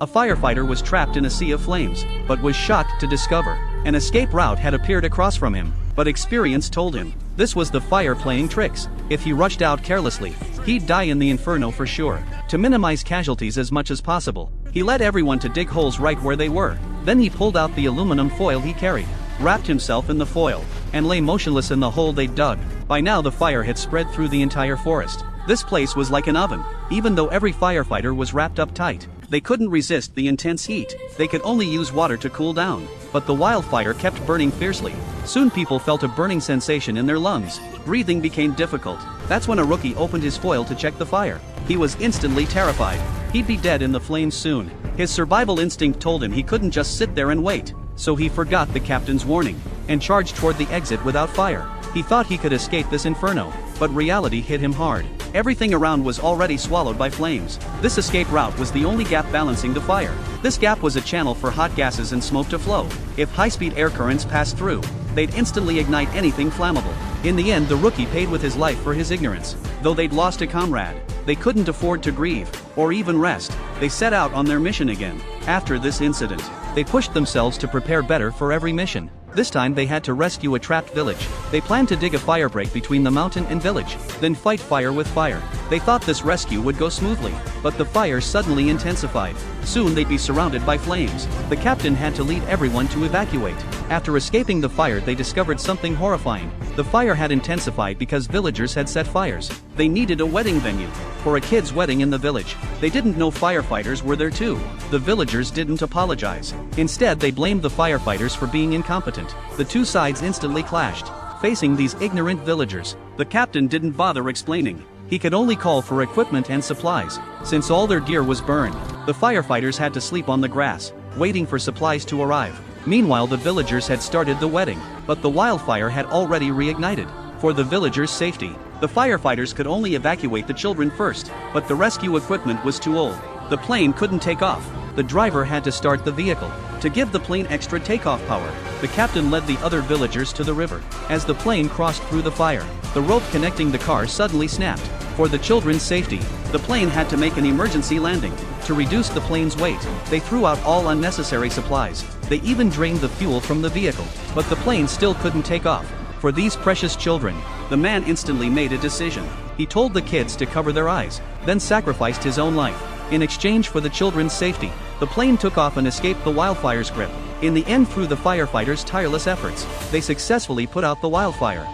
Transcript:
A firefighter was trapped in a sea of flames, but was shocked to discover an escape route had appeared across from him. But experience told him this was the fire playing tricks. If he rushed out carelessly, he'd die in the inferno for sure. To minimize casualties as much as possible, he led everyone to dig holes right where they were. Then he pulled out the aluminum foil he carried, wrapped himself in the foil, and lay motionless in the hole they'd dug. By now the fire had spread through the entire forest. This place was like an oven. Even though every firefighter was wrapped up tight, they couldn't resist the intense heat. They could only use water to cool down. But the wildfire kept burning fiercely. Soon people felt a burning sensation in their lungs. Breathing became difficult. That's when a rookie opened his foil to check the fire. He was instantly terrified. He'd be dead in the flames soon. His survival instinct told him he couldn't just sit there and wait. So he forgot the captain's warning and charged toward the exit without fire. He thought he could escape this inferno, but reality hit him hard. Everything around was already swallowed by flames. This escape route was the only gap balancing the fire. This gap was a channel for hot gases and smoke to flow. If high-speed air currents passed through, they'd instantly ignite anything flammable. In the end, the rookie paid with his life for his ignorance. Though they'd lost a comrade, they couldn't afford to grieve, or even rest. They set out on their mission again. After this incident, they pushed themselves to prepare better for every mission. This time they had to rescue a trapped village. They planned to dig a fire break between the mountain and village, then fight fire with fire. They thought this rescue would go smoothly, but the fire suddenly intensified. Soon they'd be surrounded by flames. The captain had to lead everyone to evacuate. After escaping the fire, they discovered something horrifying. The fire had intensified because villagers had set fires. They needed a wedding venue for a kid's wedding in the village. They didn't know firefighters were there too. The villagers didn't apologize. Instead, they blamed the firefighters for being incompetent. The two sides instantly clashed. Facing these ignorant villagers, the captain didn't bother explaining. He could only call for equipment and supplies. Since all their gear was burned, the firefighters had to sleep on the grass, waiting for supplies to arrive. Meanwhile, the villagers had started the wedding, but the wildfire had already reignited. For the villagers' safety, the firefighters could only evacuate the children first, but the rescue equipment was too old. The plane couldn't take off. The driver had to start the vehicle. To give the plane extra takeoff power, the captain led the other villagers to the river. As the plane crossed through the fire, the rope connecting the car suddenly snapped. For the children's safety, the plane had to make an emergency landing. To reduce the plane's weight, they threw out all unnecessary supplies. They even drained the fuel from the vehicle, but the plane still couldn't take off. For these precious children, the man instantly made a decision. He told the kids to cover their eyes, then sacrificed his own life. In exchange for the children's safety, the plane took off and escaped the wildfire's grip. In the end, through the firefighters' tireless efforts, they successfully put out the wildfire.